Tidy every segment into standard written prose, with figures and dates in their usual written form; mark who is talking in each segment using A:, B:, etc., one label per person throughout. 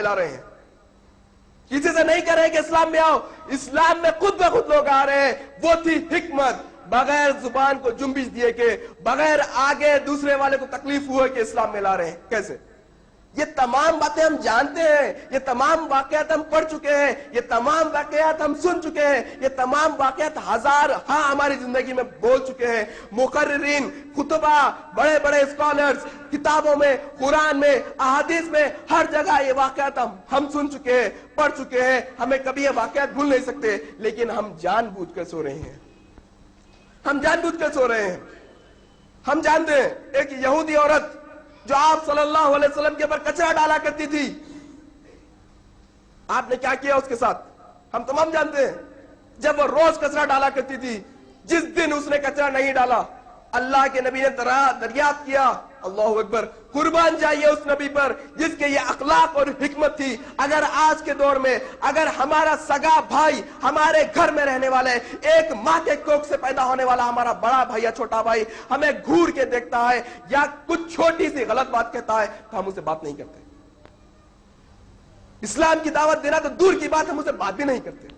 A: لا رہے ہیں. کسی سے نہیں کہہ رہے کہ اسلام میں آؤ. اسلام میں خود بخود لوگ آ رہے ہیں. وہ تھی حکمت, بغیر زبان کو جنبش دیے کہ, بغیر آگے دوسرے والے کو تکلیف ہوئے کہ اسلام میں لا رہے ہیں. کیسے؟ یہ تمام باتیں ہم جانتے ہیں, یہ تمام واقعات ہم پڑھ چکے ہیں, یہ تمام واقعات ہم سن چکے ہیں, یہ تمام واقعات ہماری زندگی میں بول چکے ہیں. مقررین, خطبہ, بڑے بڑے اسکالرز, کتابوں میں, قرآن میں, احادیث میں, ہر جگہ یہ واقعات ہم سن چکے ہیں, پڑھ چکے ہیں. ہمیں کبھی یہ واقعات بھول نہیں سکتے, لیکن ہم جان بوجھ کر سو رہے ہیں. ہم جان بوجھ کر سو رہے ہیں. ہم جانتے ہیں ایک یہودی عورت جو آپ صلی اللہ علیہ وسلم کے اوپر کچرا ڈالا کرتی تھی, آپ نے کیا کیا اس کے ساتھ ہم تمام جانتے ہیں. جب وہ روز کچرا ڈالا کرتی تھی, جس دن اس نے کچرا نہیں ڈالا, اللہ کے نبی نے دریافت کیا, اللہ اکبر, قربان جائیے اس نبی پر جس کے یہ اخلاق اور حکمت تھی. اگر آج کے دور میں اگر ہمارا سگا بھائی ہمارے گھر میں رہنے والا ہے, ایک ماں کے کوکھ سے پیدا ہونے والا ہمارا بڑا بھائی یا چھوٹا بھائی ہمیں گھور کے دیکھتا ہے یا کچھ چھوٹی سی غلط بات کہتا ہے تو ہم اسے بات نہیں کرتے. اسلام کی دعوت دینا تو دور کی بات, ہم اسے بات بھی نہیں کرتے.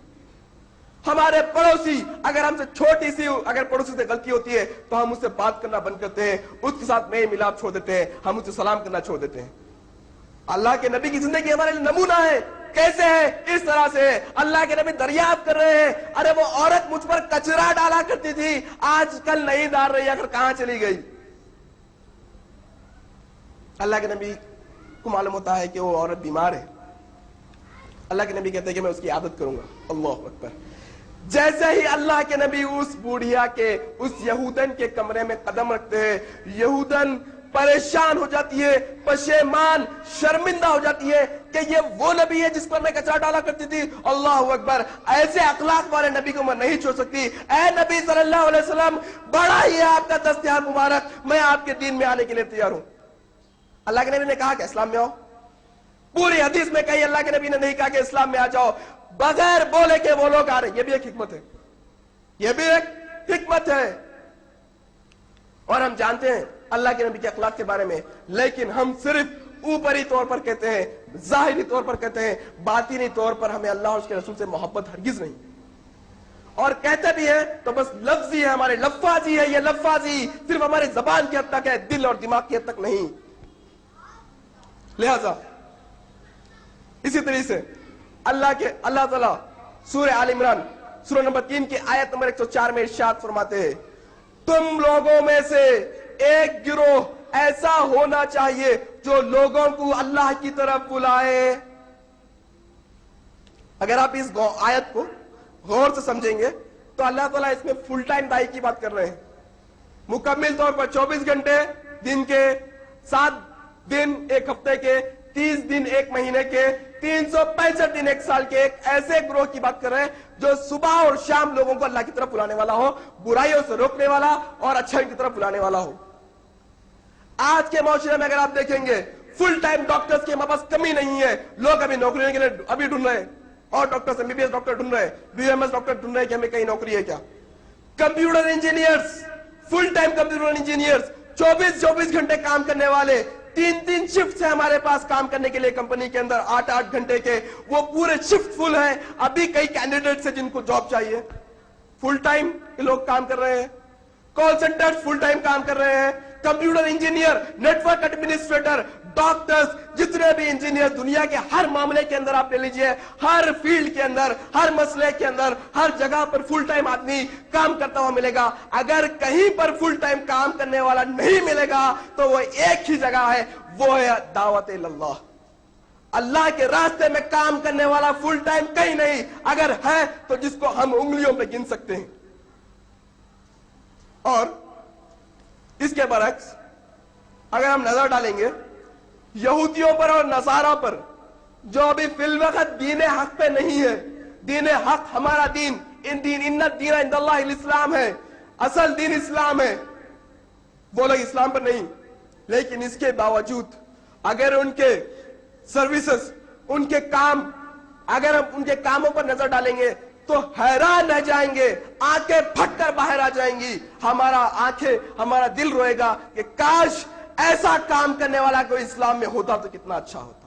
A: ہمارے پڑوسی اگر ہم سے چھوٹی سی اگر پڑوسی سے غلطی ہوتی ہے تو ہم اس سے بات کرنا بند کرتے ہیں, اس کے ساتھ میل ملاپ چھوڑ دیتے ہیں, ہم اسے سلام کرنا چھوڑ دیتے ہیں. اللہ کے نبی کی زندگی ہمارے لیے نمونہ ہے. کیسے ہے؟ اس طرح سے. اللہ کے نبی دریافت کر رہے ہیں, ارے وہ عورت مجھ پر کچرا ڈالا کرتی تھی, آج کل نہیں ڈال رہی, اگر کہاں چلی گئی. اللہ کے نبی کو معلوم ہوتا ہے کہ وہ عورت بیمار ہے. اللہ کے نبی کہتے ہیں کہ میں اس کی عادت کروں گا. اللہ اکبر. جیسے ہی اللہ کے نبی اس بوڑھیا کے, اس یہودن کے کمرے میں قدم رکھتے ہیں, یہودن پریشان ہو جاتی ہے, پشیمان, شرمندہ ہو جاتی ہے کہ یہ وہ نبی ہے جس پر میں کچرا ڈالا کرتی تھی. اللہ اکبر. ایسے اخلاق والے نبی کو میں نہیں چھوڑ سکتی. اے نبی صلی اللہ علیہ وسلم, بڑا ہی ہے آپ کا دستیاب مبارک, میں آپ کے دین میں آنے کے لیے تیار ہوں. اللہ کے نبی نے کہا کہ اسلام میں آؤ. پوری حدیث میں کہیں اللہ کے نبی نے نہیں کہا کہ اسلام میں آ جاؤ, بغیر بولے کہ وہ لوگ آ رہے. یہ بھی ایک حکمت ہے, یہ بھی ایک حکمت ہے. اور ہم جانتے ہیں اللہ کے نبی کے اخلاق کے بارے میں, لیکن ہم صرف اوپری طور پر کہتے ہیں, ظاہری طور پر کہتے ہیں, باطنی طور پر ہمیں اللہ اور اس کے رسول سے محبت ہرگز نہیں. اور کہتے بھی ہیں تو بس لفظی ہے, ہمارے لفاظی ہے. یہ لفاظی صرف ہماری زبان کی حد تک ہے, دل اور دماغ کی حد تک نہیں. لہذا اسی طریقے سے اللہ تعالیٰ سورہ آل عمران سورہ نمبر 3 کی آیت نمبر 104 میں ارشاد فرماتے ہیں, تم لوگوں میں سے ایک گروہ ایسا ہونا چاہیے جو لوگوں کو اللہ کی طرف بلائے. اگر آپ اس آیت کو غور سے سمجھیں گے تو اللہ تعالیٰ اس میں فل ٹائم دائی کی بات کر رہے ہیں. مکمل طور پر 24 گھنٹے دن کے, 7 دن ایک ہفتے کے, 30 دن ایک مہینے کے, 365 دن ایک سال کے ایک ایسے گروہ کی بات کر رہے ہیں جو صبح اور شام لوگوں کو اللہ کی طرف بلانے والا ہو, برائیوں سے روکنے والا اور اچھائی کی طرف بلانے والا ہو. آج کے معاشرے میں اگر آپ دیکھیں گے فل ٹائم ڈاکٹرز کے پاس کمی نہیں ہے. لوگ ابھی نوکریوں کے لیے ابھی ڈھونڈ رہے ہیں, اور ڈاکٹرز MBBS ڈاکٹر ڈھونڈ رہے ہیں, BMS ڈاکٹر ڈھونڈ رہے ہیں کہ ہمیں کہیں نوکری ہے کیا. Computer engineers, full time computer engineers, 24 گھنٹے کام کرنے والے, 3 شفٹ ہے ہمارے پاس کام کرنے کے لیے کمپنی کے اندر, 8 گھنٹے کے, وہ پورے شفٹ فل ہیں. ابھی کئی کینڈیڈیٹس ہیں جن کو جاب چاہیے, فل ٹائم لوگ کام کر رہے ہیں. کال سینٹر فل ٹائم کام کر رہے ہیں. Computer engineer, network administrator, doctors, جتنے بھی انجینئر دنیا کے ہر معاملے کے اندر آپ لے لیجئے, ہر فیلڈ کے اندر, ہر مسئلے کے اندر, ہر جگہ پر فل ٹائم آدمی کام کرتا ہوا ملے گا. اگر کہیں پر فل ٹائم کام کرنے والا نہیں ملے گا تو وہ ایک ہی جگہ ہے, وہ ہے دعوت اللہ. اللہ کے راستے میں کام کرنے والا فل ٹائم کہیں نہیں, اگر ہے تو جس کو ہم انگلیوں پہ گن سکتے ہیں. اور اس کے برعکس اگر ہم نظر ڈالیں گے یہودیوں پر اور نصارہ پر, جو ابھی فی الوقت دین حق پہ نہیں ہے. دین حق ہمارا دین, ان الدین عند اللہ الاسلام ہے, اصل دین اسلام ہے. وہ لوگ اسلام پر نہیں, لیکن اس کے باوجود اگر ان کے سروسز, ان کے کام, اگر ہم ان کے کاموں پر نظر ڈالیں گے تو حیران رہ جائیں گے, آنکھیں پھٹ کر باہر آ جائیں گی. ہمارا دل روئے گا کہ کاش ایسا کام کرنے والا کوئی اسلام میں ہوتا تو کتنا اچھا ہوتا.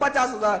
A: 50,000।